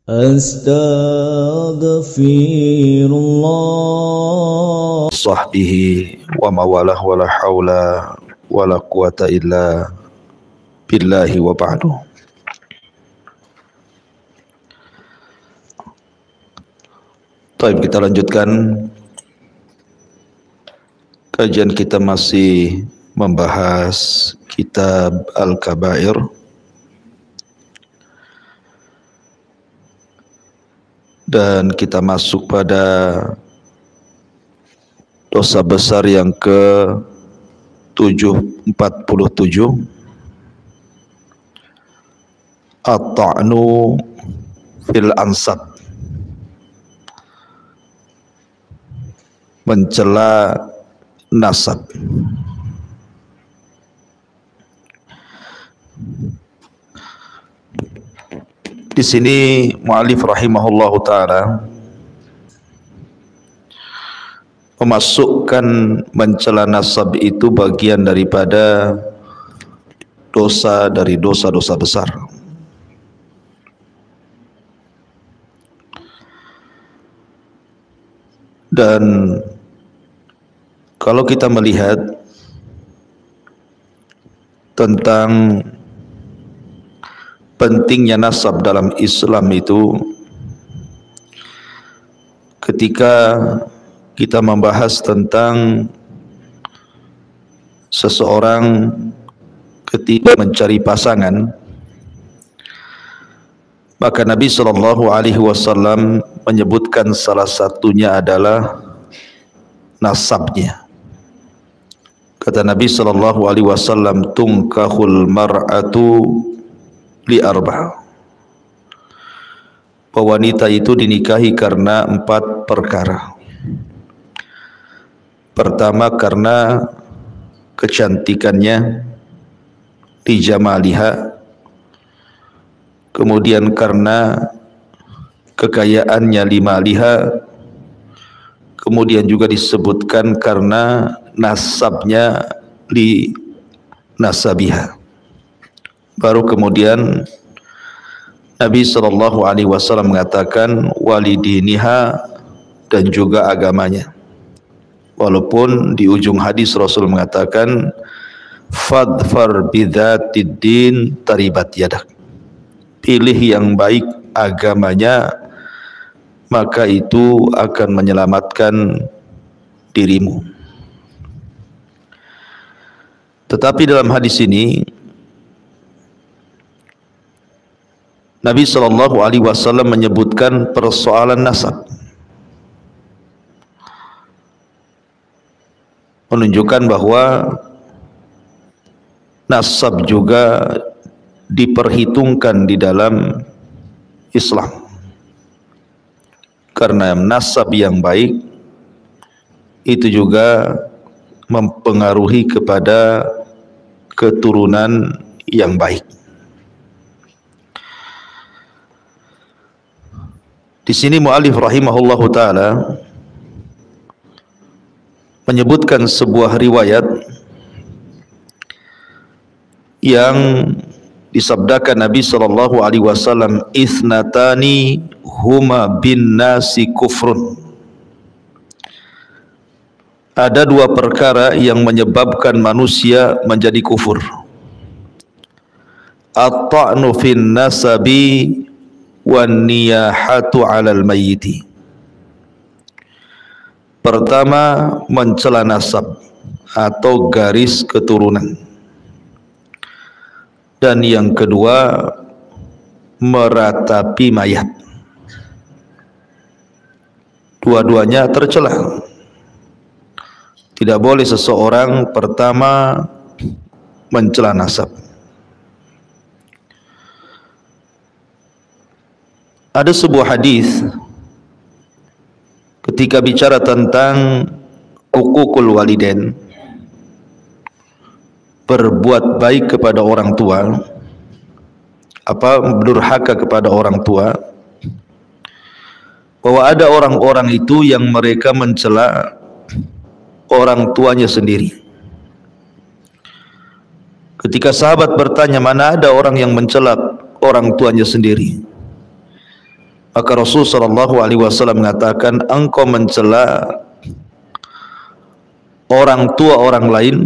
Astaghfirullah sahbihi wa mawalah wa la hawla wa la quwata illa billahi wa ba'du. Baik, kita lanjutkan kajian kita, masih membahas kitab Al-Kabair. Dan kita masuk pada dosa besar yang ke-47, at-ta'nu fil ansab, mencela nasab. Di sini mu'allif rahimahullahu ta'ala memasukkan mencela nasab itu bagian daripada dosa dari dosa-dosa besar. Dan kalau kita melihat tentang pentingnya nasab dalam Islam itu, ketika kita membahas tentang seseorang ketika mencari pasangan, maka Nabi SAW menyebutkan salah satunya adalah nasabnya. Kata Nabi SAW, tunkahul mar'atu li arba', wanita itu dinikahi karena 4 perkara. Pertama, karena kecantikannya, li jamaliha. Kemudian karena kekayaannya, li maliha. Kemudian juga disebutkan karena nasabnya, li nasabiha. Baru kemudian Nabi SAW mengatakan walidiniha, dan juga agamanya. Walaupun di ujung hadis Rasul mengatakan fadfar bidzatid din taribat yadak, pilih yang baik agamanya, maka itu akan menyelamatkan dirimu. Tetapi dalam hadis ini Nabi SAW menyebutkan persoalan nasab, menunjukkan bahwa nasab juga diperhitungkan di dalam Islam. Karena nasab yang baik itu juga mempengaruhi kepada keturunan yang baik. Di sini mu'allif rahimahullahu ta'ala menyebutkan sebuah riwayat yang disabdakan Nabi SAW, isnatani huma bin nasi kufrun. Ada 2 perkara yang menyebabkan manusia menjadi kufur. At-ta'nu fin nasabi wan niyahatu 'alal mayyiti. Pertama, mencela nasab atau garis keturunan. Dan yang kedua, meratapi mayat. Dua-duanya tercela. Tidak boleh seseorang pertama mencela nasab. Ada sebuah hadis ketika bicara tentang hukukul walidain, berbuat baik kepada orang tua, durhaka kepada orang tua, bahwa ada orang-orang itu yang mereka mencela orang tuanya sendiri. Ketika sahabat bertanya, mana ada orang yang mencela orang tuanya sendiri? Maka Rasul sallallahu alaihi wasallam mengatakan, engkau mencela orang tua orang lain,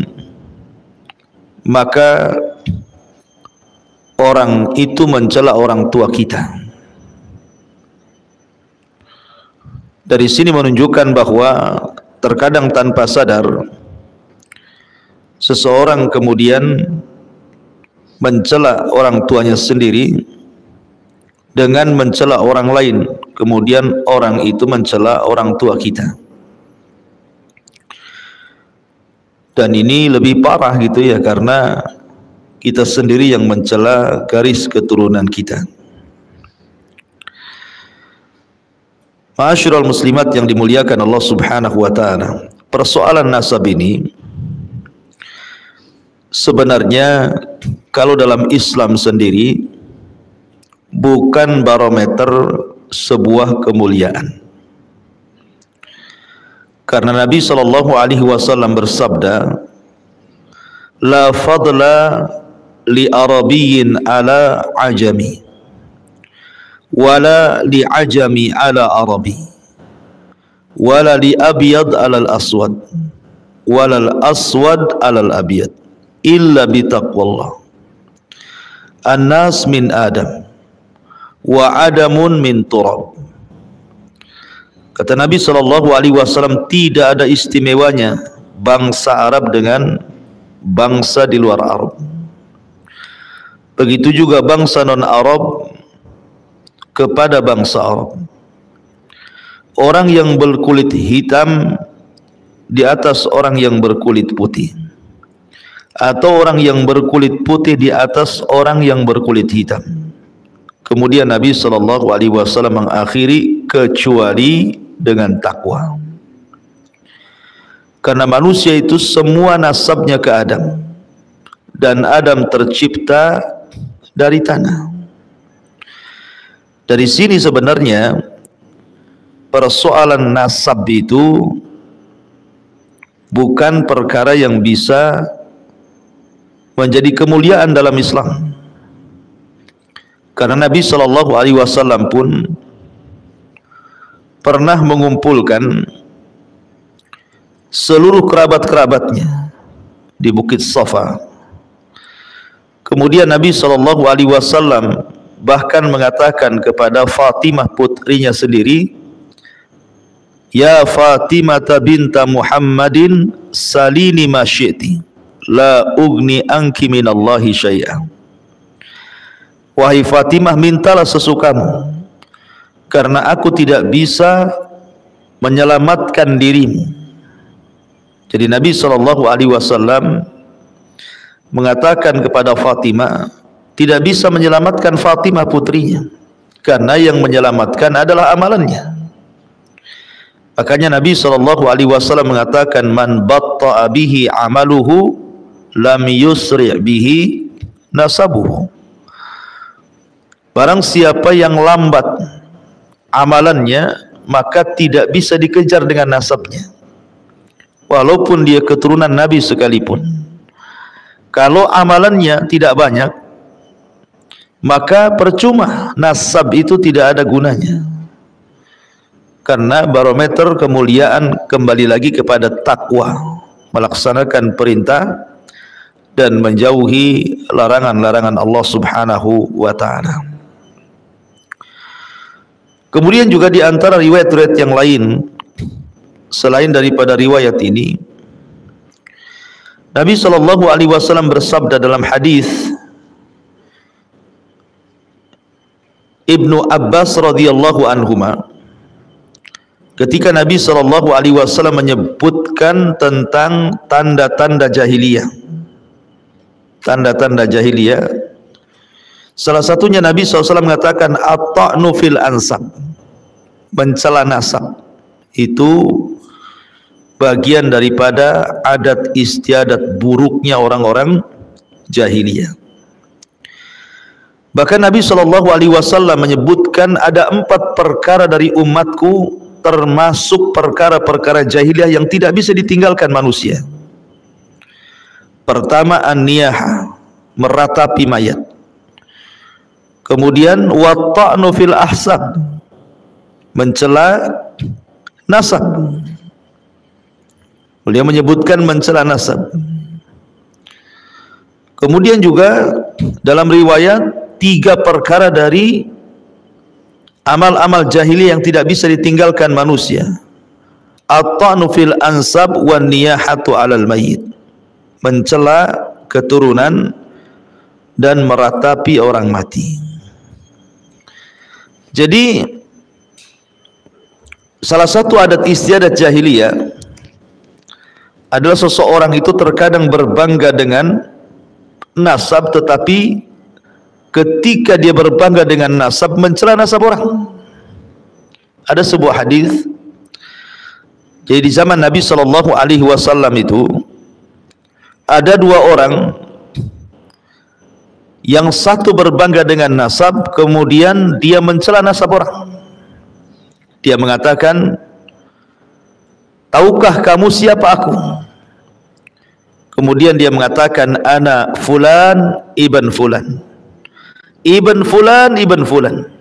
maka orang itu mencela orang tua kita. Dari sini menunjukkan bahwa terkadang tanpa sadar seseorang kemudian mencela orang tuanya sendiri dengan mencela orang lain, kemudian orang itu mencela orang tua kita. Dan ini lebih parah gitu ya, karena kita sendiri yang mencela garis keturunan kita. Ma'asyiral muslimat yang dimuliakan Allah Subhanahu wa taala, persoalan nasab ini sebenarnya kalau dalam Islam sendiri bukan barometer sebuah kemuliaan. Karena Nabi sallallahu alaihi wasallam bersabda, la fadla li arabiyyin ala ajami wala li ajami ala arabi wala li abyad ala al-aswad wala al-aswad ala al-abyad illa bi taqwallah. An-nas min Adam wa adamun min turab. Kata Nabi sallallahu alaihi wasallam, tidak ada istimewanya bangsa Arab dengan bangsa di luar Arab. Begitu juga bangsa non-Arab kepada bangsa Arab. Orang yang berkulit hitam di atas orang yang berkulit putih, atau orang yang berkulit putih di atas orang yang berkulit hitam. Kemudian Nabi sallallahu alaihi wasallam mengakhiri, kecuali dengan takwa. Karena manusia itu semua nasabnya ke Adam, dan Adam tercipta dari tanah. Dari sini sebenarnya persoalan nasab itu bukan perkara yang bisa menjadi kemuliaan dalam Islam. Karena Nabi sallallahu alaihi wasallam pun pernah mengumpulkan seluruh kerabat-kerabatnya di Bukit Safa. Kemudian Nabi sallallahu alaihi wasallam bahkan mengatakan kepada Fatimah putrinya sendiri, ya Fatimah binta Muhammadin salini ma syi'ti la ugni anki minallahi syai'an. Wahai Fatimah, mintalah sesukamu, karena aku tidak bisa menyelamatkan dirimu. Jadi Nabi SAW mengatakan kepada Fatimah, tidak bisa menyelamatkan Fatimah putrinya, karena yang menyelamatkan adalah amalannya. Makanya Nabi SAW mengatakan, man batta'a bihi amaluhu lam yusri' bihi nasabuhu. Barang siapa yang lambat amalannya, maka tidak bisa dikejar dengan nasabnya, walaupun dia keturunan Nabi sekalipun. Kalau amalannya tidak banyak, maka percuma, nasab itu tidak ada gunanya. Karena barometer kemuliaan kembali lagi kepada takwa, melaksanakan perintah dan menjauhi larangan-larangan Allah Subhanahu wa taala. Kemudian juga di antara riwayat-riwayat yang lain selain daripada riwayat ini, Nabi sallallahu alaihi wasallam bersabda dalam hadis Ibnu Abbas radhiyallahu anhuma, ketika Nabi sallallahu alaihi wasallam menyebutkan tentang tanda-tanda jahiliyah. Tanda-tanda jahiliyah, salah satunya Nabi SAW mengatakan at-ta'nu fil ansab, mencela nasab. Itu bagian daripada adat istiadat buruknya orang-orang jahiliyah. Bahkan Nabi SAW menyebutkan ada 4 perkara dari umatku, termasuk perkara-perkara jahiliyah yang tidak bisa ditinggalkan manusia. Pertama, an-niyaha, meratapi mayat. Kemudian watta'nu fil ahsab, mencela nasab. Beliau menyebutkan mencela nasab. Kemudian juga dalam riwayat 3 perkara dari amal-amal jahiliyah yang tidak bisa ditinggalkan manusia. At-ta'nu fil ansab wan niyahatu 'alal mayyit. Mencela keturunan dan meratapi orang mati. Jadi salah satu adat istiadat jahiliyah adalah seseorang itu terkadang berbangga dengan nasab, tetapi ketika dia berbangga dengan nasab, mencela nasab orang. Ada sebuah hadis. Jadi di zaman Nabi SAW itu ada 2 orang, yang satu berbangga dengan nasab, kemudian dia mencela nasab orang. Dia mengatakan, tahukah kamu siapa aku? Kemudian dia mengatakan, ana fulan ibn fulan, ibn fulan ibn fulan,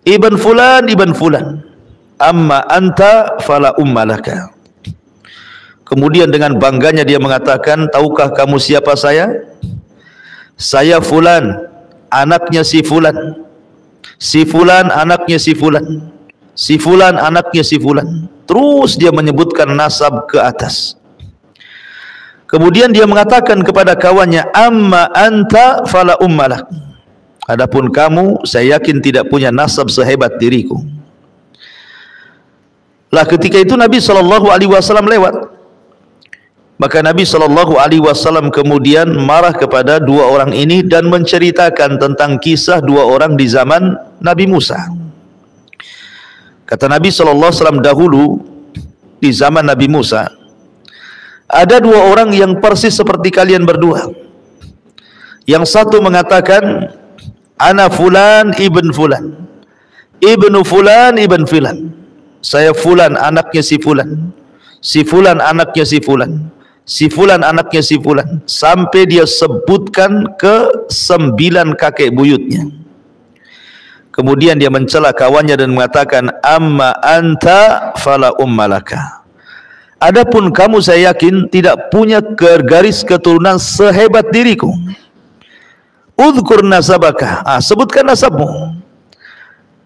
ibn fulan ibn fulan, amma anta fala ummalaka. Kemudian dengan bangganya dia mengatakan, tahukah kamu siapa saya? Saya fulan, anaknya si fulan, si fulan anaknya si fulan, si fulan anaknya si fulan. Terus dia menyebutkan nasab ke atas. Kemudian dia mengatakan kepada kawannya, amma anta fala ummalak. Adapun kamu, saya yakin tidak punya nasab sehebat diriku. Lah ketika itu Nabi SAW lewat. Maka Nabi SAW kemudian marah kepada 2 orang ini dan menceritakan tentang kisah 2 orang di zaman Nabi Musa. Kata Nabi SAW, dahulu di zaman Nabi Musa ada 2 orang yang persis seperti kalian berdua. Yang satu mengatakan, ana fulan ibn fulan, ibnu fulan ibn fulan. Saya fulan anaknya si fulan, si fulan anaknya si fulan, si fulan anaknya si fulan, sampai dia sebutkan ke 9 kakek buyutnya. Kemudian dia mencela kawannya dan mengatakan, amma anta fala ummalaka. Adapun kamu, saya yakin tidak punya garis keturunan sehebat diriku. Udhkur nasabaka, sebutkan nasabmu.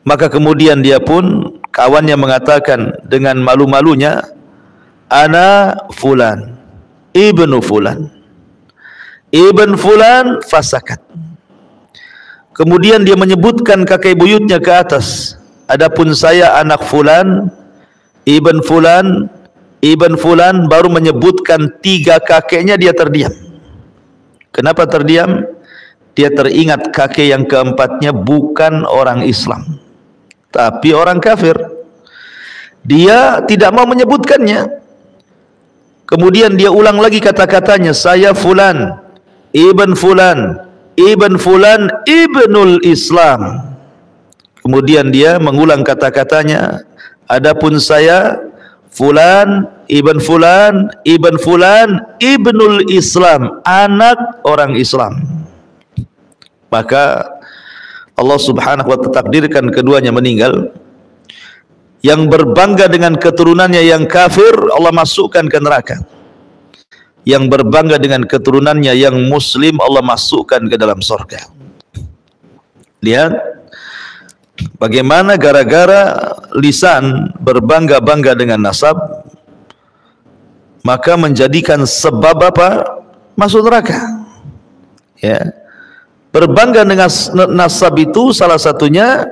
Maka kemudian dia pun, kawannya mengatakan dengan malu-malunya, ana fulan ibnu fulan, ibn fulan fasakat. Kemudian dia menyebutkan kakek buyutnya ke atas. Adapun saya anak fulan, ibn fulan, ibn fulan, baru menyebutkan 3 kakeknya, dia terdiam. Kenapa terdiam? Dia teringat kakek yang keempatnya bukan orang Islam, tapi orang kafir. Dia tidak mau menyebutkannya. Kemudian dia ulang lagi kata-katanya, saya fulan ibn fulan, ibn fulan ibnul Islam. Kemudian dia mengulang kata-katanya, adapun saya fulan ibn fulan ibn fulan ibnul Islam, anak orang Islam. Maka Allah Subhanahu wa ta'ala takdirkan keduanya meninggal. Yang berbangga dengan keturunannya yang kafir, Allah masukkan ke neraka. Yang berbangga dengan keturunannya yang muslim, Allah masukkan ke dalam surga. Lihat bagaimana gara-gara lisan berbangga-bangga dengan nasab, maka menjadikan sebab apa? Masuk neraka. Ya. Berbangga dengan nasab itu salah satunya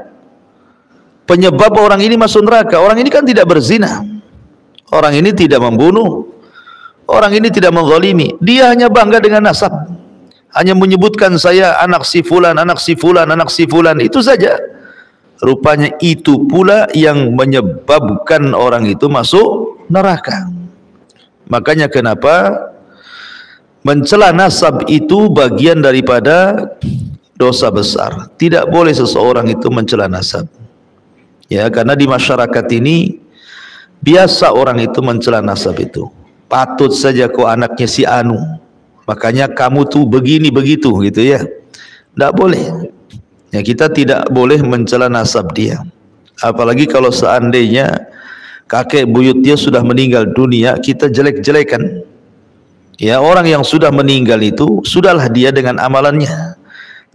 penyebab orang ini masuk neraka. Orang ini kan tidak berzina, orang ini tidak membunuh, orang ini tidak menzalimi. Dia hanya bangga dengan nasab, hanya menyebutkan saya anak si fulan, anak si fulan, anak si fulan, itu saja. Rupanya itu pula yang menyebabkan orang itu masuk neraka. Makanya kenapa mencela nasab itu bagian daripada dosa besar. Tidak boleh seseorang itu mencela nasab. Ya, karena di masyarakat ini biasa orang itu mencela nasab itu. Patut saja kau anaknya si anu, makanya kamu tuh begini begitu gitu ya. Tidak boleh. Ya, kita tidak boleh mencela nasab dia. Apalagi kalau seandainya kakek buyut dia sudah meninggal dunia, kita jelek-jelekan. Ya, orang yang sudah meninggal itu sudahlah dia dengan amalannya.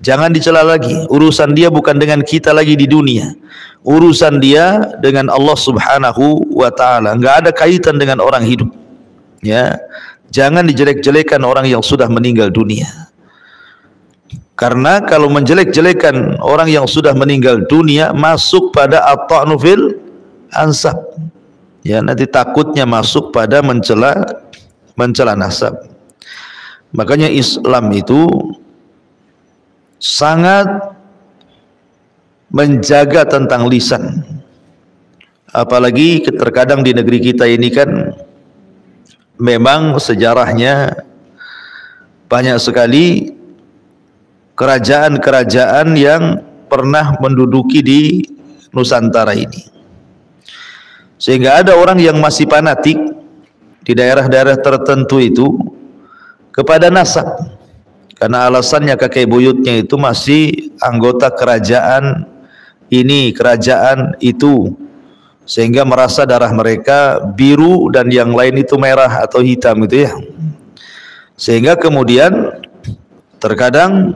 Jangan dicela lagi. Urusan dia bukan dengan kita lagi di dunia. Urusan dia dengan Allah Subhanahu wa taala. Enggak ada kaitan dengan orang hidup. Ya. Jangan dijelek-jelekan orang yang sudah meninggal dunia. Karena kalau menjelek-jelekan orang yang sudah meninggal dunia masuk pada at-ta'nu fil ansab. Ya, nanti takutnya masuk pada mencela nasab. Makanya Islam itu sangat menjaga tentang lisan. Apalagi terkadang di negeri kita ini kan memang sejarahnya banyak sekali kerajaan-kerajaan yang pernah menduduki di Nusantara ini, sehingga ada orang yang masih fanatik di daerah-daerah tertentu itu kepada nasab, karena alasannya kakek buyutnya itu masih anggota kerajaan ini, kerajaan itu, sehingga merasa darah mereka biru dan yang lain itu merah atau hitam gitu ya. Sehingga kemudian terkadang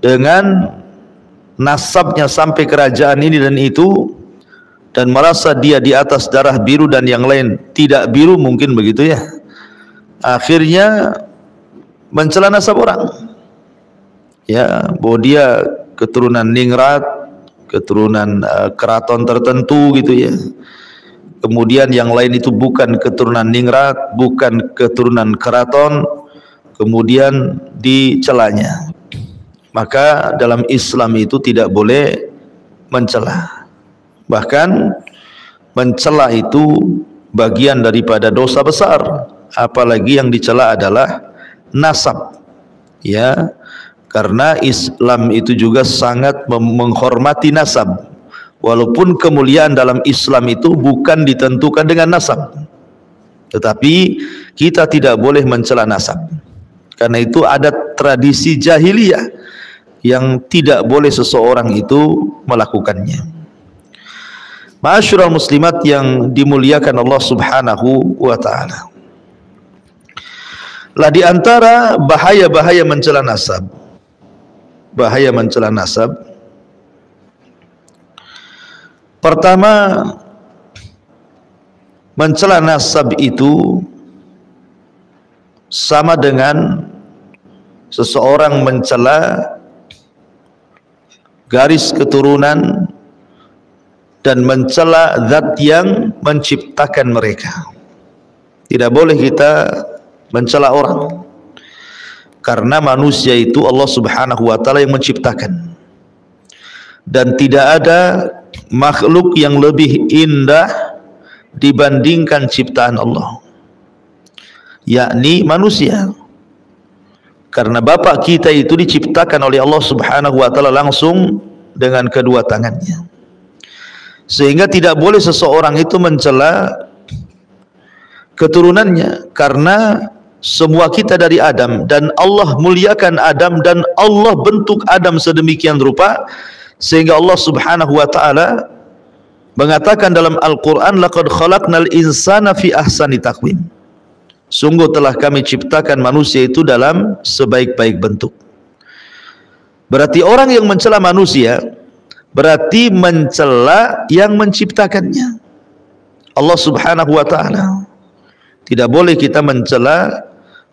dengan nasabnya sampai kerajaan ini dan itu, dan merasa dia di atas darah biru dan yang lain tidak biru, mungkin begitu ya, akhirnya mencela nasab orang, ya, bahwa dia keturunan ningrat, keturunan keraton tertentu gitu ya. Kemudian yang lain itu bukan keturunan ningrat, bukan keturunan keraton, kemudian dicelanya. Maka dalam Islam itu tidak boleh mencela. Bahkan mencela itu bagian daripada dosa besar, apalagi yang dicela adalah nasab. Ya, karena Islam itu juga sangat menghormati nasab. Walaupun kemuliaan dalam Islam itu bukan ditentukan dengan nasab, tetapi kita tidak boleh mencela nasab. Karena itu ada tradisi jahiliyah yang tidak boleh seseorang itu melakukannya. Ma'asyiral muslimat yang dimuliakan Allah Subhanahu wa taala. Lah di antara bahaya-bahaya mencela nasab. Bahaya mencela nasab. Pertama, mencela nasab itu sama dengan seseorang mencela garis keturunan dan mencela zat yang menciptakan mereka. Tidak boleh kita mencela orang, karena manusia itu Allah Subhanahu wa taala yang menciptakan, dan tidak ada makhluk yang lebih indah dibandingkan ciptaan Allah, yakni manusia. Karena bapak kita itu diciptakan oleh Allah Subhanahu wa taala langsung dengan kedua tangannya. Sehingga tidak boleh seseorang itu mencela keturunannya, karena semua kita dari Adam, dan Allah muliakan Adam, dan Allah bentuk Adam sedemikian rupa sehingga Allah Subhanahu wa taala mengatakan dalam Al-Qur'an, laqad khalaqnal insana fi ahsani taqwim. Sungguh telah kami ciptakan manusia itu dalam sebaik-baik bentuk. Berarti orang yang mencela manusia berarti mencela yang menciptakannya, Allah Subhanahu wa taala. Tidak boleh kita mencela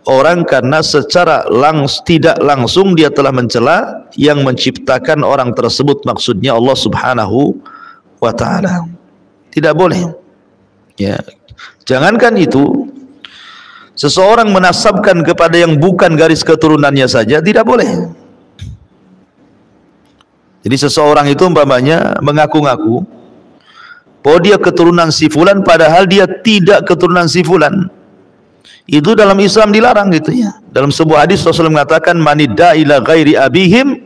orang karena secara tidak langsung dia telah mencela yang menciptakan orang tersebut, maksudnya Allah Subhanahu wa taala. Tidak boleh. Ya. Jangankan itu, seseorang menasabkan kepada yang bukan garis keturunannya saja tidak boleh. Jadi seseorang itu umpamanya mengaku-ngaku bahwa dia keturunan si fulan padahal dia tidak keturunan si fulan. Itu dalam Islam dilarang gitu ya. Dalam sebuah hadis Rasulullah mengatakan, manidda ila ghairi abihim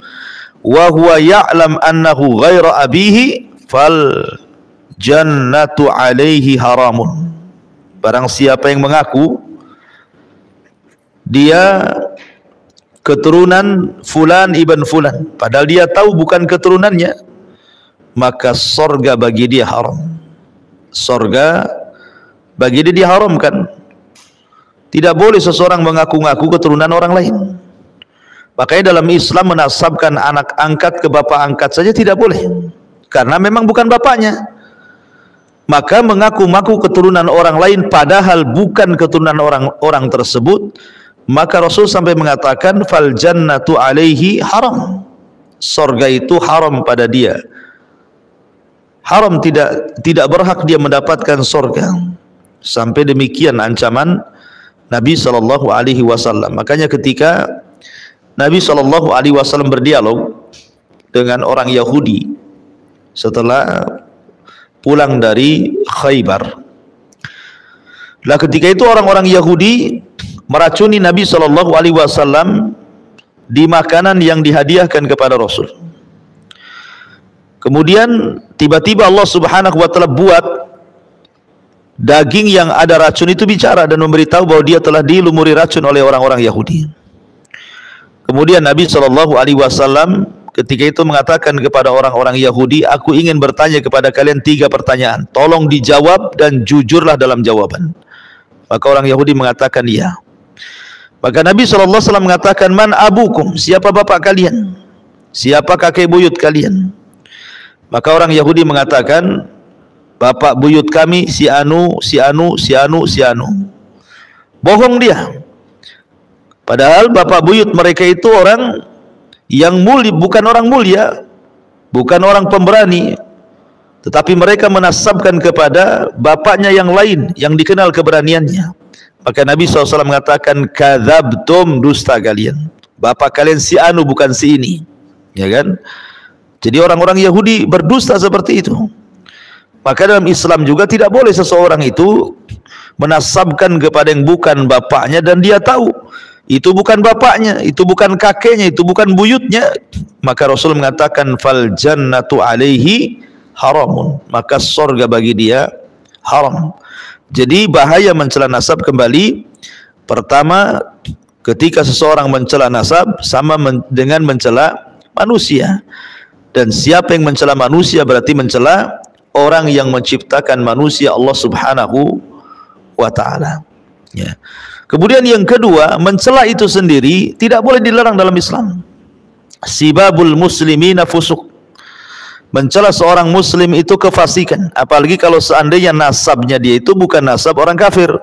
wa huwa ya'lam annahu ghaira abihi fal jannatu alaihi haramun. Barang siapa yang mengaku dia keturunan fulan ibn fulan padahal dia tahu bukan keturunannya, maka sorga bagi dia haram. Sorga bagi dia diharamkan. Tidak boleh seseorang mengaku-ngaku keturunan orang lain. Makanya dalam Islam menasabkan anak angkat ke bapak angkat saja tidak boleh, karena memang bukan bapaknya. Maka mengaku-ngaku keturunan orang lain padahal bukan keturunan orang tersebut, maka Rasul sampai mengatakan fal jannatu alaihi haram. Surga itu haram pada dia. Haram, tidak berhak dia mendapatkan surga. Sampai demikian ancaman Nabi sallallahu alaihi wasallam. Makanya ketika Nabi sallallahu alaihi wasallam berdialog dengan orang Yahudi setelah pulang dari Khaybar. Lah ketika itu orang-orang Yahudi meracuni Nabi sallallahu alaihi wasallam di makanan yang dihadiahkan kepada Rasul. Kemudian tiba-tiba Allah Subhanahu wa taala buat daging yang ada racun itu bicara dan memberitahu bahwa dia telah dilumuri racun oleh orang-orang Yahudi. Kemudian Nabi sallallahu alaihi wasallam ketika itu mengatakan kepada orang-orang Yahudi, aku ingin bertanya kepada kalian 3 pertanyaan. Tolong dijawab dan jujurlah dalam jawaban. Maka orang Yahudi mengatakan iya. Maka Nabi sallallahu alaihi wasallam mengatakan, man abukum? Siapa bapak kalian? Siapa kakek buyut kalian? Maka orang Yahudi mengatakan, bapak buyut kami si anu, si anu, si anu, si anu. Bohong dia. Padahal bapak buyut mereka itu orang yang mulia, bukan orang mulia, bukan orang pemberani, tetapi mereka menasabkan kepada bapaknya yang lain yang dikenal keberaniannya. Maka Nabi SAW mengatakan, kadzabtum, dusta kalian. Bapak kalian si anu bukan si ini, ya kan? Jadi orang-orang Yahudi berdusta seperti itu. Maka dalam Islam juga tidak boleh seseorang itu menasabkan kepada yang bukan bapaknya dan dia tahu itu bukan bapaknya, itu bukan kakeknya, itu bukan buyutnya. Maka Rasul mengatakan fal jannatu alaihi haramun, maka surga bagi dia haram. Jadi bahaya mencela nasab kembali. Pertama, ketika seseorang mencela nasab sama dengan mencela manusia. Dan siapa yang mencela manusia berarti mencela orang yang menciptakan manusia, Allah Subhanahu wa taala. Ya. Kemudian yang kedua, mencela itu sendiri tidak boleh dilarang dalam Islam. Sibabul muslimina fusuq. Mencela seorang muslim itu kefasikan, apalagi kalau seandainya nasabnya dia itu bukan nasab orang kafir,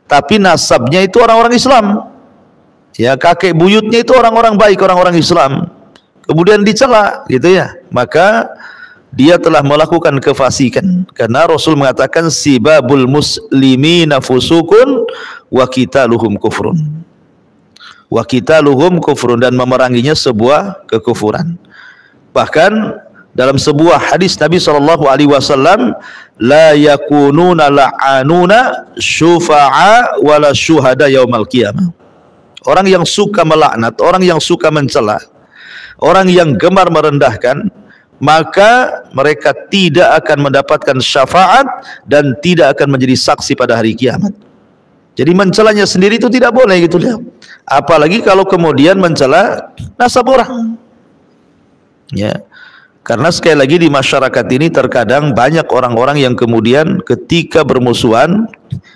tapi nasabnya itu orang-orang Islam. Ya, kakek buyutnya itu orang-orang baik, orang-orang Islam. Kemudian dicela gitu ya, maka dia telah melakukan kefasikan, karena Rasul mengatakan sibabul muslimina fusukun wa qitaluhum kufrun. Wa qitaluhum kufrun, dan memeranginya sebuah kekufuran. Bahkan dalam sebuah hadis Nabi sallallahu alaihi wasallam, la yakununa la'anuna syufa'a wala syuhada yaumal qiyamah. Orang yang suka melaknat, orang yang suka mencela, orang yang gemar merendahkan, maka mereka tidak akan mendapatkan syafaat dan tidak akan menjadi saksi pada hari kiamat. Jadi mencelanya sendiri itu tidak boleh gitu ya. Apalagi kalau kemudian mencela nasab orang. Ya. Karena sekali lagi di masyarakat ini terkadang banyak orang-orang yang kemudian ketika bermusuhan,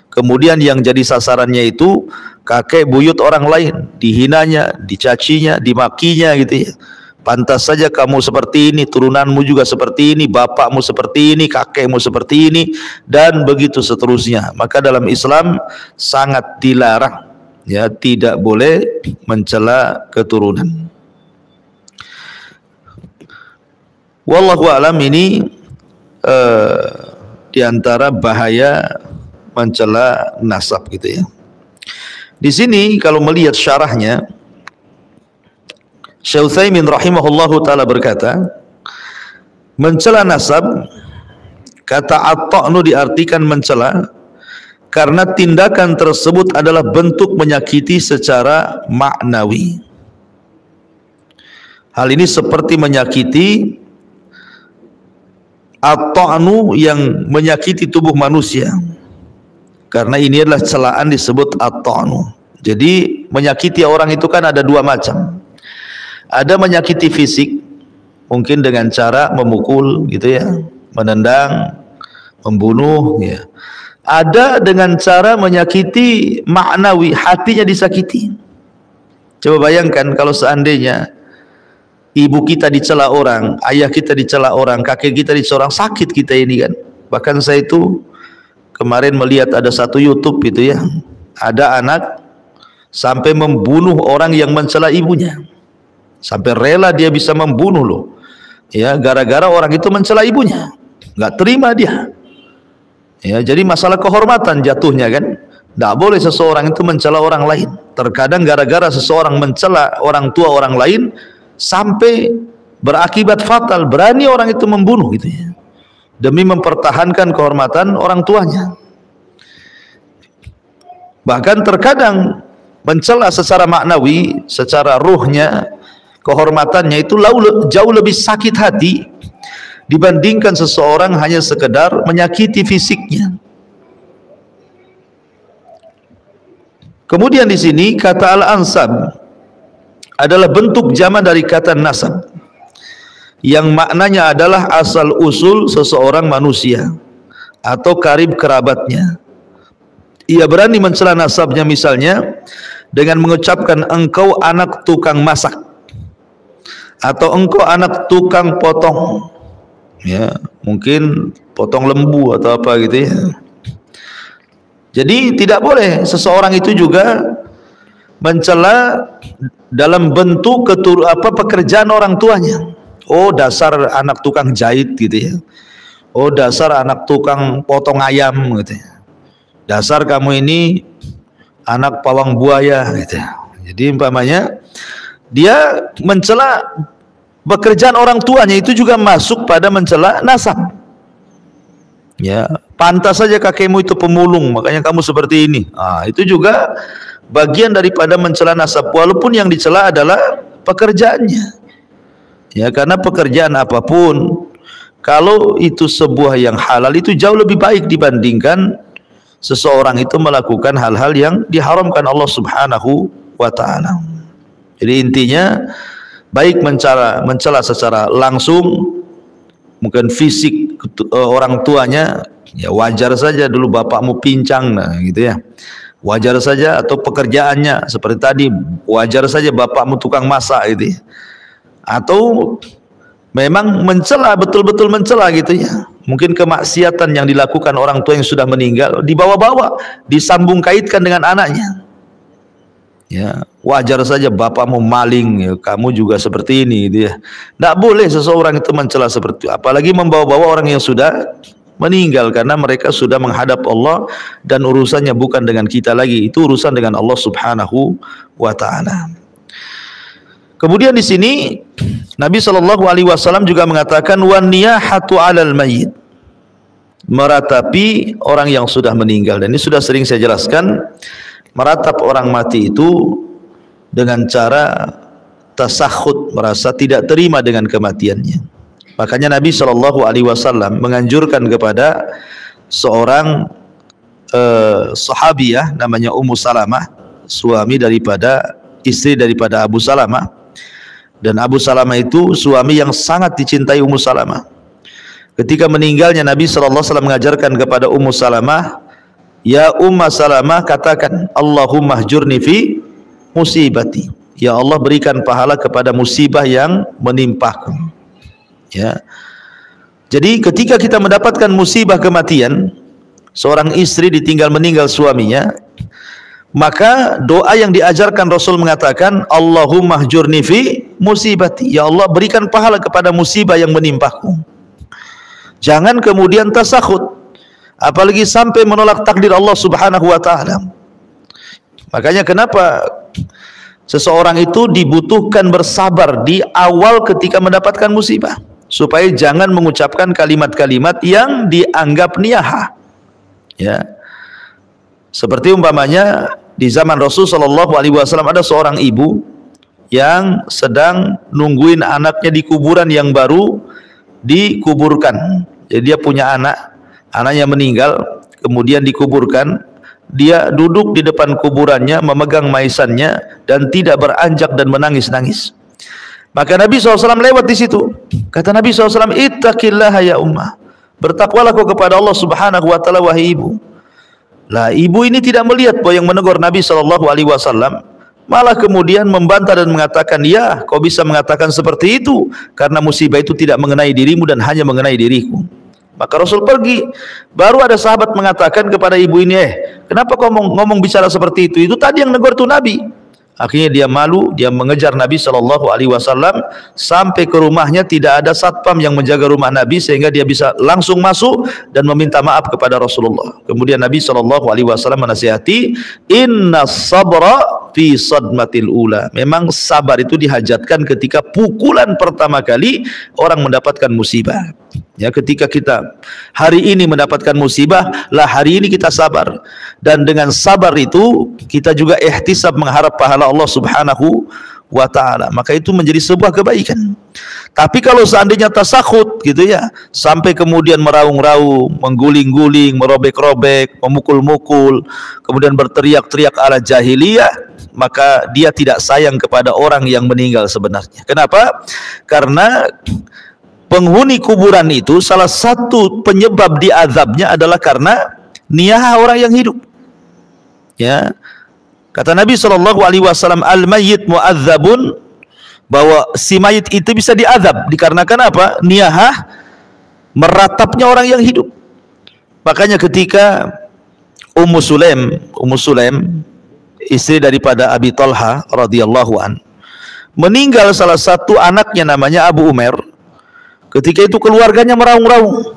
kemudian yang jadi sasarannya itu kakek buyut orang lain, dihinanya, dicacinya, dimakinya gitu ya. Pantas saja kamu seperti ini, turunanmu juga seperti ini, bapakmu seperti ini, kakekmu seperti ini, dan begitu seterusnya. Maka dalam Islam sangat dilarang, ya, tidak boleh mencela keturunan. Wallahu a'lam, ini diantara bahaya mencela nasab gitu ya. Di sini kalau melihat syarahnya, Syekh Utsaimin rahimahullahu taala berkata, mencela nasab, kata at-ta'nu diartikan mencela karena tindakan tersebut adalah bentuk menyakiti secara maknawi. Hal ini seperti menyakiti at-ta'nu yang menyakiti tubuh manusia. Karena ini adalah celaan disebut at-ta'nu. Jadi menyakiti orang itu kan ada dua macam. Ada menyakiti fisik, mungkin dengan cara memukul gitu ya, menendang, membunuh ya. Ada dengan cara menyakiti maknawi, hatinya disakiti. Coba bayangkan kalau seandainya ibu kita dicela orang, ayah kita dicela orang, kakek kita dicela orang, sakit kita ini kan. Bahkan saya itu kemarin melihat ada satu YouTube itu ya, ada anak sampai membunuh orang yang mencela ibunya, sampai rela dia bisa membunuh loh ya, gara-gara orang itu mencela ibunya, nggak terima dia ya. Jadi masalah kehormatan jatuhnya kan, nggak boleh seseorang itu mencela orang lain. Terkadang gara-gara seseorang mencela orang tua orang lain sampai berakibat fatal, berani orang itu membunuh gitu ya, demi mempertahankan kehormatan orang tuanya. Bahkan terkadang mencela secara maknawi, secara ruhnya, kehormatannya itu jauh lebih sakit hati dibandingkan seseorang hanya sekedar menyakiti fisiknya. Kemudian di sini kata al-ansab adalah bentuk jamak dari kata nasab, yang maknanya adalah asal usul seseorang manusia atau karib kerabatnya. Ia berani mencela nasabnya misalnya dengan mengucapkan engkau anak tukang masak, atau engkau anak tukang potong ya, mungkin potong lembu atau apa gitu ya. Jadi tidak boleh seseorang itu juga mencela dalam bentuk pekerjaan orang tuanya. Oh dasar anak tukang jahit gitu ya, oh dasar anak tukang potong ayam gitu ya, dasar kamu ini anak pawang buaya gitu. Jadi umpamanya dia mencela pekerjaan orang tuanya, itu juga masuk pada mencela nasab ya. Pantas saja kakekmu itu pemulung, makanya kamu seperti ini. Itu juga bagian daripada mencela nasab, walaupun yang dicela adalah pekerjaannya ya. Karena pekerjaan apapun kalau itu sebuah yang halal, itu jauh lebih baik dibandingkan seseorang itu melakukan hal-hal yang diharamkan Allah Subhanahu wa ta'ala. Jadi intinya baik mencela secara langsung, mungkin fisik orang tuanya ya wajar saja, dulu bapakmu pincang nah gitu ya, wajar saja, atau pekerjaannya seperti tadi wajar saja bapakmu tukang masak gitu ya. Atau memang mencela, betul-betul mencela gitu ya, mungkin kemaksiatan yang dilakukan orang tua yang sudah meninggal dibawa-bawa, disambung kaitkan dengan anaknya ya. Wajar saja bapakmu maling ya, kamu juga seperti ini gitu ya. Tidak boleh seseorang itu mencela seperti itu, apalagi membawa-bawa orang yang sudah meninggal, karena mereka sudah menghadap Allah dan urusannya bukan dengan kita lagi, itu urusan dengan Allah Subhanahu wa ta'ala. Kemudian di sini Nabi SAW juga mengatakan wan niyahatu 'alal mayyit, meratapi orang yang sudah meninggal. Dan ini sudah sering saya jelaskan, meratap orang mati itu dengan cara tasakhut, merasa tidak terima dengan kematiannya. Makanya Nabi SAW menganjurkan kepada seorang sahabiyah namanya Ummu Salamah, istri daripada Abu Salamah. Dan Abu Salamah itu suami yang sangat dicintai Ummu Salamah. Ketika meninggalnya Nabi SAW mengajarkan kepada Ummu Salamah, ya Ummu Salamah, katakan Allahumma hjurni fi musibati, ya Allah berikan pahala kepada musibah yang menimpaku ya. Jadi ketika kita mendapatkan musibah kematian, seorang istri ditinggal meninggal suaminya, maka doa yang diajarkan Rasul mengatakan Allahumma hjurni fi musibati, ya Allah berikan pahala kepada musibah yang menimpaku. Jangan kemudian tasakhut, apalagi sampai menolak takdir Allah Subhanahu wa ta'ala. Makanya kenapa seseorang itu dibutuhkan bersabar di awal ketika mendapatkan musibah, supaya jangan mengucapkan kalimat-kalimat yang dianggap niyahah ya. Seperti umpamanya di zaman Rasul SAW ada seorang ibu yang sedang nungguin anaknya di kuburan yang baru dikuburkan. Jadi dia punya anaknya meninggal, kemudian dikuburkan. Dia duduk di depan kuburannya, memegang maisannya dan tidak beranjak dan menangis-nangis. Maka Nabi SAW lewat di situ. Kata Nabi SAW, ittaqillaha ya ummah. Bertakwalah kau kepada Allah Subhanahu wa taala wahai ibu. Lah ibu ini tidak melihat bahwa yang menegur Nabi SAW, malah kemudian membantah dan mengatakan, ya kau bisa mengatakan seperti itu karena musibah itu tidak mengenai dirimu dan hanya mengenai diriku. Maka Rasul pergi. Baru ada sahabat mengatakan kepada ibu ini, kenapa kau ngomong bicara seperti itu? Itu tadi yang negur itu Nabi. Akhirnya dia malu, dia mengejar Nabi SAW sampai ke rumahnya. Tidak ada satpam yang menjaga rumah Nabi sehingga dia bisa langsung masuk dan meminta maaf kepada Rasulullah. Kemudian Nabi SAW menasihati, inna sabra fi sadmatil ula. Memang sabar itu dihajatkan ketika pukulan pertama kali orang mendapatkan musibah. Ya, ketika kita hari ini mendapatkan musibah, lah hari ini kita sabar, dan dengan sabar itu kita juga ihtisab mengharap pahala Allah Subhanahu wa taala. Maka itu menjadi sebuah kebaikan. Tapi kalau seandainya tasakhut gitu ya, sampai kemudian meraung-raung, mengguling-guling, merobek-robek, memukul-mukul, kemudian berteriak-teriak ala jahiliyah, maka dia tidak sayang kepada orang yang meninggal sebenarnya. Kenapa? Karena penghuni kuburan itu salah satu penyebab diazabnya adalah karena niyah orang yang hidup. Ya, kata Nabi SAW, al-mayyit mu'adzabun, bahwa si mayit itu bisa diazab dikarenakan apa? Niyah meratapnya orang yang hidup. Makanya ketika Ummu Sulaim istri daripada Abi Talha radhiyallahu an, meninggal salah satu anaknya namanya Abu Umair. Ketika itu keluarganya meraung-raung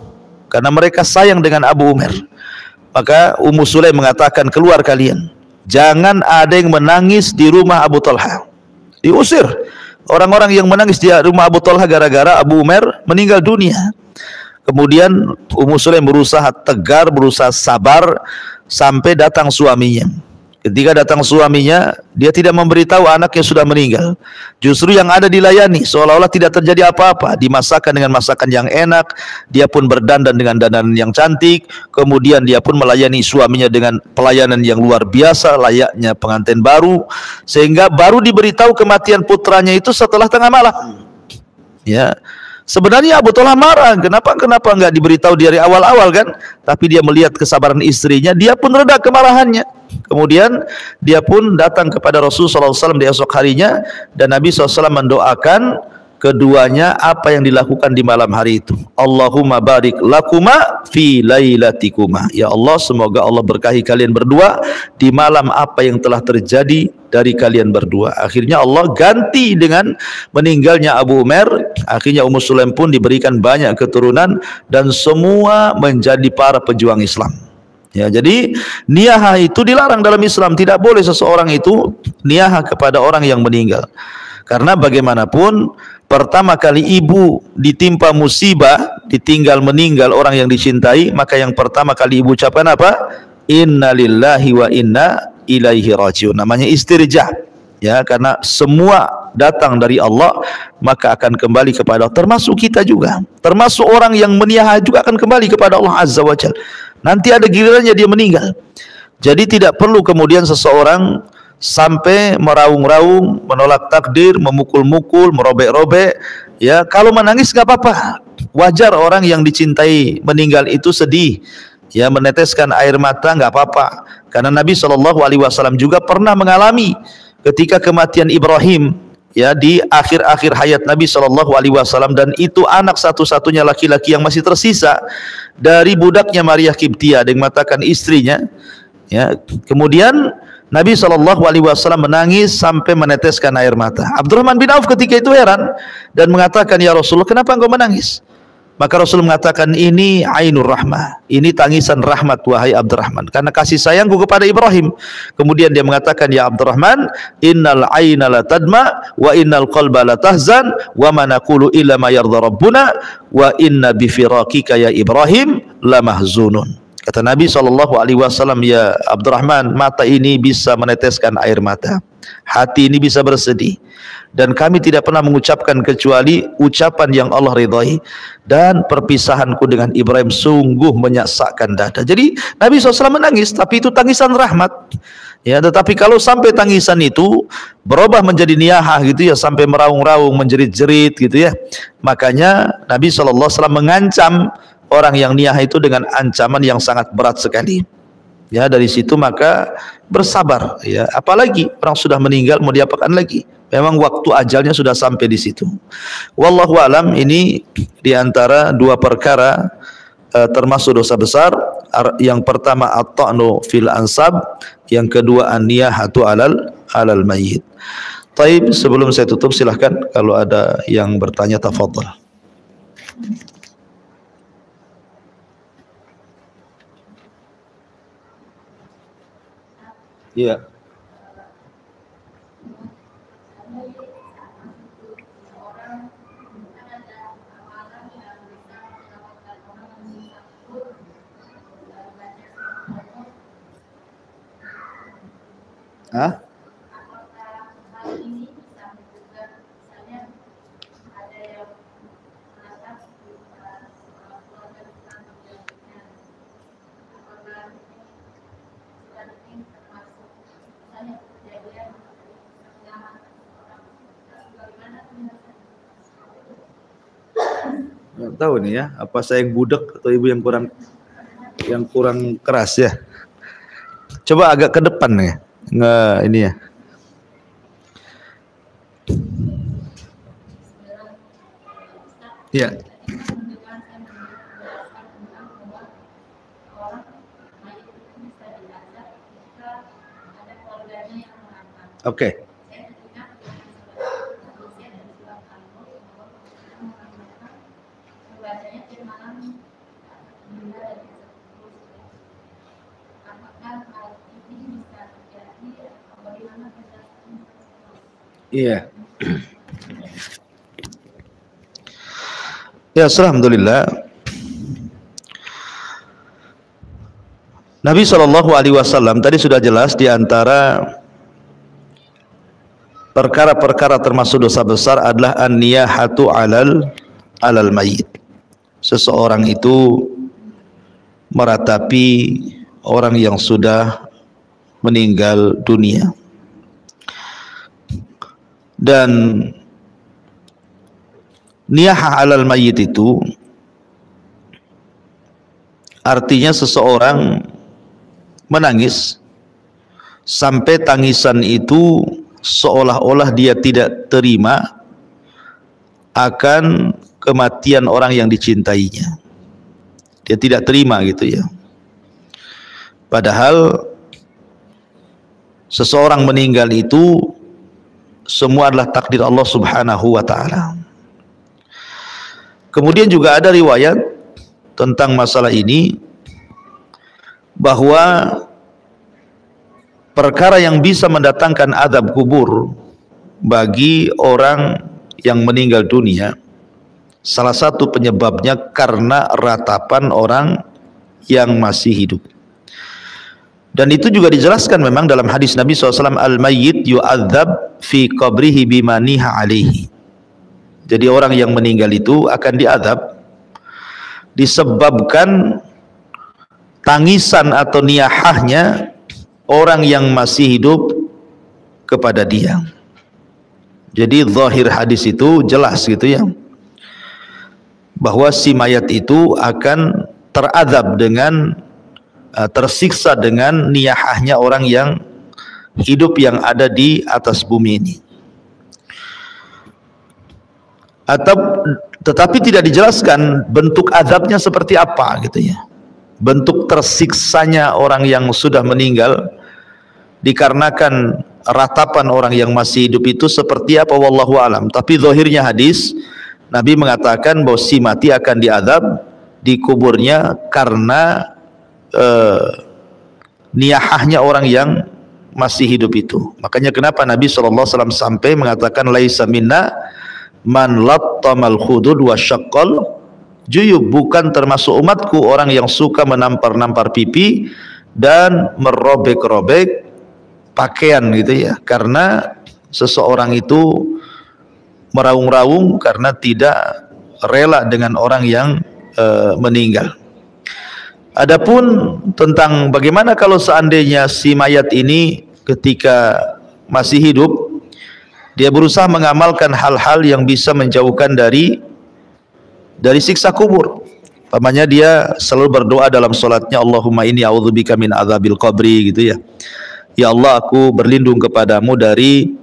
karena mereka sayang dengan Abu Umair. Maka Ummu Sulaim mengatakan, keluar kalian, jangan ada yang menangis di rumah Abu Talha. Diusir orang-orang yang menangis di rumah Abu Talha gara-gara Abu Umair meninggal dunia. Kemudian Ummu Sulaim berusaha tegar, berusaha sabar sampai datang suaminya. Ketika datang suaminya, dia tidak memberitahu anaknya sudah meninggal. Justru yang ada dilayani, seolah-olah tidak terjadi apa-apa. Dimasakkan dengan masakan yang enak, dia pun berdandan dengan dandanan yang cantik. Kemudian dia pun melayani suaminya dengan pelayanan yang luar biasa, layaknya pengantin baru. Sehingga baru diberitahu kematian putranya itu setelah tengah malam. Ya, sebenarnya Abu Talha marah, kenapa nggak diberitahu dari awal-awal kan? Tapi dia melihat kesabaran istrinya, dia pun reda kemarahannya. Kemudian dia pun datang kepada Rasulullah SAW di esok harinya, dan Nabi SAW mendoakan keduanya apa yang dilakukan di malam hari itu. Allahumma barik lakuma fi lailatikuma. Ya Allah, semoga Allah berkahi kalian berdua di malam apa yang telah terjadi dari kalian berdua. Akhirnya Allah ganti dengan meninggalnya Abu Umair. Akhirnya Ummu Sulaim pun diberikan banyak keturunan dan semua menjadi para pejuang Islam. Ya, jadi niyah itu dilarang dalam Islam. Tidak boleh seseorang itu niyah kepada orang yang meninggal. Karena bagaimanapun pertama kali ibu ditimpa musibah, ditinggal meninggal orang yang dicintai, maka yang pertama kali ibu ucapkan apa? Inna lillahi wa inna ilaihi rajiun. Namanya istirja. Ya, karena semua datang dari Allah, maka akan kembali kepada Allah. Termasuk kita juga. Termasuk orang yang meniyah juga akan kembali kepada Allah Azza wa Jalla. Nanti ada gilirannya dia meninggal. Jadi tidak perlu kemudian seseorang sampai meraung-raung, menolak takdir, memukul-mukul, merobek-robek. Ya, kalau menangis nggak apa-apa. Wajar orang yang dicintai meninggal itu sedih. Ya, meneteskan air mata nggak apa-apa. Karena Nabi SAW juga pernah mengalami ketika kematian Ibrahim, ya, di akhir-akhir hayat Nabi SAW, dan itu anak satu-satunya laki-laki yang masih tersisa dari budaknya Maria Kiptia, yang mengatakan istrinya. Ya, kemudian Nabi SAW menangis sampai meneteskan air mata. Abdurrahman bin Auf ketika itu heran dan mengatakan, ya Rasulullah, kenapa engkau menangis? Maka Rasul mengatakan, ini ainur rahmah, ini tangisan rahmat wahai Abdurrahman, karena kasih sayangku kepada Ibrahim. Kemudian dia mengatakan, ya Abdurrahman, innal aina la tadma wa innal qalba la tahzan wa ma naqulu illa ma yarda rabbuna wa inna bi firaqika ya Ibrahim la mahzunun. Kata Nabi SAW, ya Abdurrahman, mata ini bisa meneteskan air mata, hati ini bisa bersedih. Dan kami tidak pernah mengucapkan kecuali ucapan yang Allah ridhai, dan perpisahanku dengan Ibrahim sungguh menyesakkan dada. Jadi Nabi SAW menangis, tapi itu tangisan rahmat. Ya, tetapi kalau sampai tangisan itu berubah menjadi niyahah gitu ya, sampai meraung-raung, menjerit-jerit gitu ya, makanya Nabi SAW mengancam orang yang niyahah itu dengan ancaman yang sangat berat sekali. Ya, dari situ maka bersabar ya, apalagi orang sudah meninggal mau diapakan lagi, memang waktu ajalnya sudah sampai di situ. Wallahu alam, ini diantara dua perkara termasuk dosa besar. Yang pertama at-ta'nu fil ansab, yang kedua an-niyahatu alal mayyit. Taib, sebelum saya tutup silahkan kalau ada yang bertanya, tafadhal. Iya. Hah? Nggak tahu nih ya, apa saya yang budek atau ibu yang kurang keras ya. Coba agak ke depan nih. Nggak ini ya. Iya. Oke. Iya. Ya, alhamdulillah. Nabi SAW tadi sudah jelas di antara perkara-perkara termasuk dosa besar adalah an-niyahatu alal mayyit. Seseorang itu meratapi orang yang sudah meninggal dunia. Dan niyahah alal mayyit itu artinya seseorang menangis sampai tangisan itu seolah-olah dia tidak terima akan kematian orang yang dicintainya. Dia tidak terima gitu ya. Padahal seseorang meninggal itu semua adalah takdir Allah Subhanahu wa ta'ala. Kemudian juga ada riwayat tentang masalah ini, bahwa perkara yang bisa mendatangkan azab kubur bagi orang yang meninggal dunia, salah satu penyebabnya karena ratapan orang yang masih hidup. Dan itu juga dijelaskan memang dalam hadis Nabi SAW, al-mayyit yu'adzab fi qabrihi bimaniha alaihi. Jadi orang yang meninggal itu akan diazab disebabkan tangisan atau niyahahnya orang yang masih hidup kepada dia. Jadi zahir hadis itu jelas gitu ya, bahwa si mayat itu akan terazab dengan tersiksa dengan niyahahnya orang yang hidup yang ada di atas bumi ini. Tetapi tidak dijelaskan bentuk azabnya seperti apa gitu ya. Bentuk tersiksanya orang yang sudah meninggal dikarenakan ratapan orang yang masih hidup itu seperti apa, wallahu alam. Tapi zahirnya hadis Nabi mengatakan bahwa si mati akan diazab di kuburnya karena niyahahnya orang yang masih hidup itu. Makanya kenapa Nabi SAW sampai mengatakan laisa minna man lattamal khudud wa syaqqal juyub, bukan termasuk umatku orang yang suka menampar-nampar pipi dan merobek-robek pakaian gitu ya, karena seseorang itu meraung-raung karena tidak rela dengan orang yang meninggal. Adapun tentang bagaimana kalau seandainya si mayat ini ketika masih hidup dia berusaha mengamalkan hal-hal yang bisa menjauhkan dari siksa kubur. Umpamanya dia selalu berdoa dalam salatnya, Allahumma inni a'udzubika min adzabil qabri gitu ya. Ya Allah, aku berlindung kepadamu dari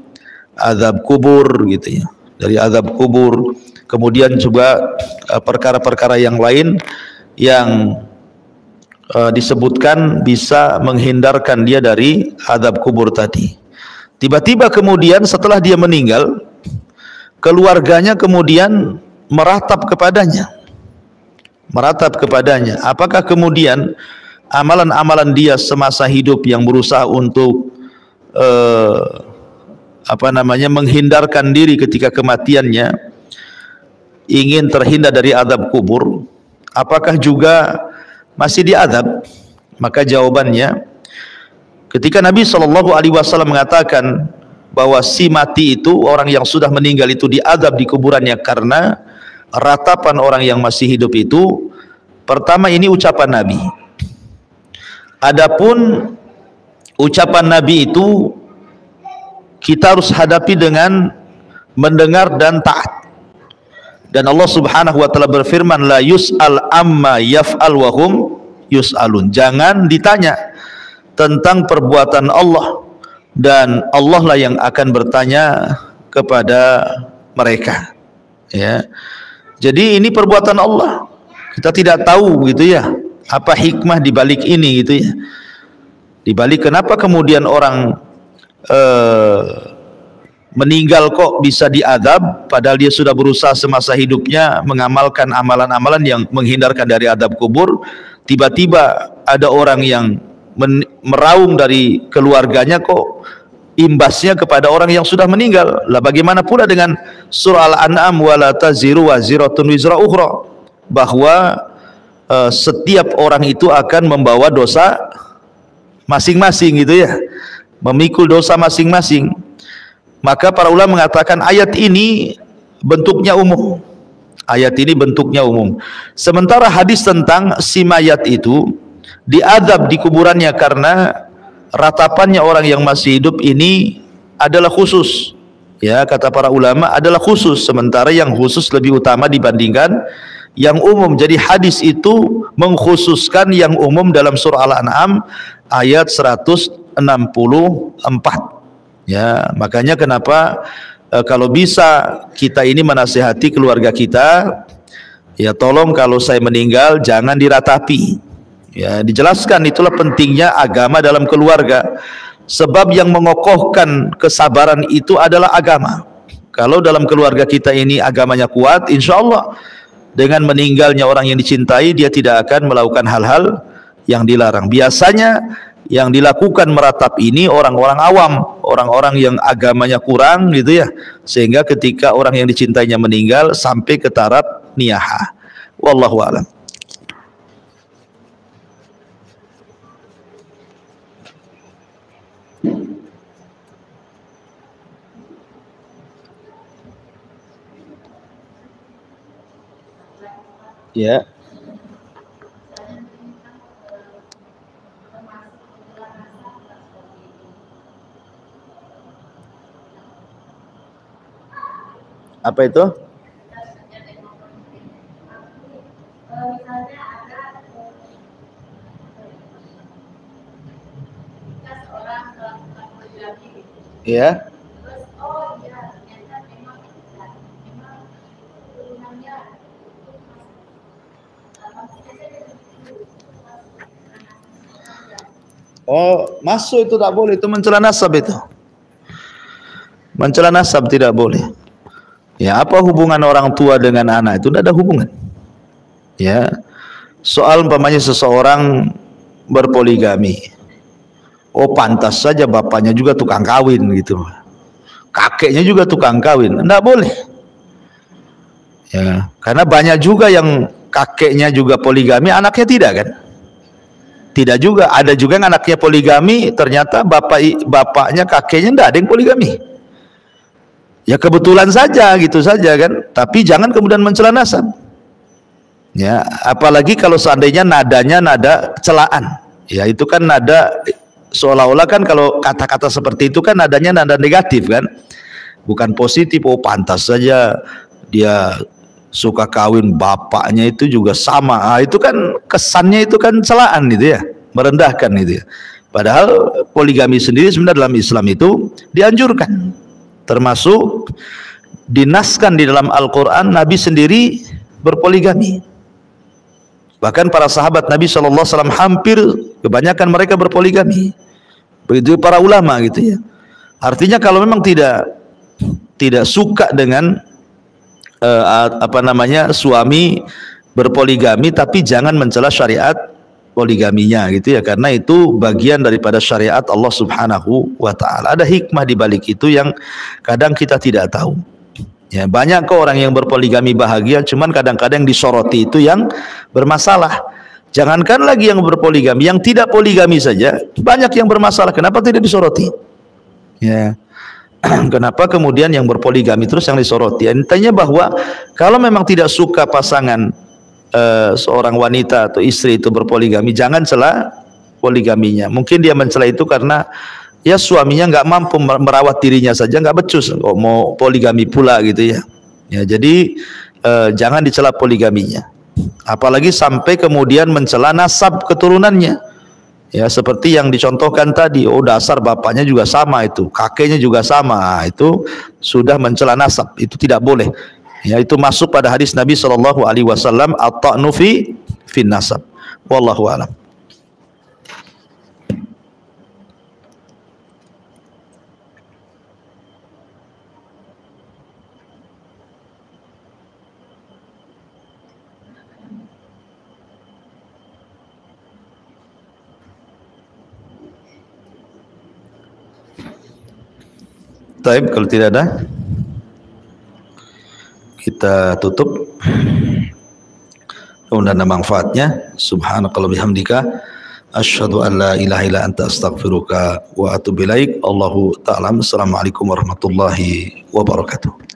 azab kubur gitu ya. Dari azab kubur. Kemudian juga perkara-perkara yang lain yang disebutkan bisa menghindarkan dia dari azab kubur tadi. Tiba-tiba kemudian setelah dia meninggal, keluarganya kemudian meratap kepadanya. Apakah kemudian amalan-amalan dia semasa hidup yang berusaha untuk menghindarkan diri ketika kematiannya, ingin terhindar dari azab kubur, apakah juga masih diazab? Maka jawabannya, ketika Nabi SAW mengatakan bahwa si mati itu, orang yang sudah meninggal itu diazab di kuburannya karena ratapan orang yang masih hidup itu, pertama ini ucapan Nabi. Adapun ucapan Nabi itu kita harus hadapi dengan mendengar dan taat. Dan Allah Subhanahu wa taala berfirman, la yus'al amma yaf'al wa hum yus'alun. Jangan ditanya tentang perbuatan Allah, dan Allah lah yang akan bertanya kepada mereka. Ya. Jadi ini perbuatan Allah. Kita tidak tahu gitu ya, apa hikmah di balik ini gitu ya. Di balik kenapa kemudian orang meninggal kok bisa diadab, padahal dia sudah berusaha semasa hidupnya mengamalkan amalan-amalan yang menghindarkan dari adab kubur. Tiba-tiba ada orang yang meraung dari keluarganya kok imbasnya kepada orang yang sudah meninggal. Lah bagaimana pula dengan surah Al-An'am, wala taziru waziratun wizra ukhra, bahwa setiap orang itu akan membawa dosa masing-masing gitu ya, memikul dosa masing-masing. Maka para ulama mengatakan ayat ini bentuknya umum. Sementara hadis tentang si mayat itu diadab di kuburannya karena ratapannya orang yang masih hidup ini adalah khusus. Ya, kata para ulama adalah khusus, sementara yang khusus lebih utama dibandingkan yang umum. Jadi hadis itu mengkhususkan yang umum dalam surah Al-An'am ayat 164. Ya, makanya kenapa kalau bisa kita ini menasihati keluarga kita, ya tolong kalau saya meninggal jangan diratapi. Ya, dijelaskan itulah pentingnya agama dalam keluarga. Sebab yang mengokohkan kesabaran itu adalah agama. Kalau dalam keluarga kita ini agamanya kuat, insya Allah dengan meninggalnya orang yang dicintai, dia tidak akan melakukan hal-hal yang dilarang. Biasanya yang dilakukan meratap ini orang-orang awam, orang-orang yang agamanya kurang gitu ya, sehingga ketika orang yang dicintainya meninggal sampai ke taraf niyaha. Wallahu a'lam. Ya. Apa itu? Ya. Oh, masuk itu tak boleh, itu mencela nasab itu. Mencela nasab tidak boleh. Ya, apa hubungan orang tua dengan anak? Itu tidak ada hubungan. Ya. Soal umpamanya seseorang berpoligami. Oh, pantas saja bapaknya juga tukang kawin gitu. Kakeknya juga tukang kawin. Tidak boleh. Ya, karena banyak juga yang kakeknya juga poligami, anaknya tidak kan? Tidak juga, ada juga yang anaknya poligami, ternyata bapaknya, kakeknya tidak ada yang poligami. Ya kebetulan saja, gitu saja kan. Tapi jangan kemudian mencela nasab. Ya, apalagi kalau seandainya nadanya nada celaan. Ya itu kan nada seolah-olah kan kalau kata-kata seperti itu kan nadanya nada negatif kan. Bukan positif. Oh pantas saja dia suka kawin bapaknya itu juga sama. Itu kan kesannya itu kan celaan gitu ya, merendahkan gitu ya. Padahal poligami sendiri sebenarnya dalam Islam itu dianjurkan, termasuk dinaskan di dalam Al-Quran. Nabi sendiri berpoligami, bahkan para sahabat Nabi SAW hampir kebanyakan mereka berpoligami. Begitu para ulama gitu ya. Artinya kalau memang tidak suka dengan suami berpoligami, tapi jangan mencela syariat poligaminya gitu ya, karena itu bagian daripada syariat Allah Subhanahu wa taala. Ada hikmah di balik itu yang kadang kita tidak tahu. Ya, banyak kok orang yang berpoligami bahagia, cuman kadang-kadang disoroti itu yang bermasalah. Jangankan lagi yang berpoligami, yang tidak poligami saja banyak yang bermasalah. Kenapa tidak disoroti? Ya. Kenapa kemudian yang berpoligami terus yang disoroti? Intinya bahwa kalau memang tidak suka pasangan seorang wanita atau istri itu berpoligami, jangan cela poligaminya. Mungkin dia mencela itu karena ya suaminya nggak mampu merawat dirinya saja, nggak becus kok mau poligami pula gitu ya. Ya jadi jangan dicela poligaminya. Apalagi sampai kemudian mencela nasab keturunannya. Ya seperti yang dicontohkan tadi, oh dasar bapaknya juga sama itu, kakeknya juga sama, itu sudah mencela nasab, itu tidak boleh. Ya itu masuk pada hadis Nabi SAW, at-ta'nu fi nasab. Wallahu a'lam. Taib, kalau tidak ada kita tutup. Mudah-mudahan ada manfaatnya. Subhanakallah bihamdika asyhadu an la ilaha illa anta astaghfiruka wa atubu ilaik. Allahu ta'ala. Assalamualaikum warahmatullahi wabarakatuh.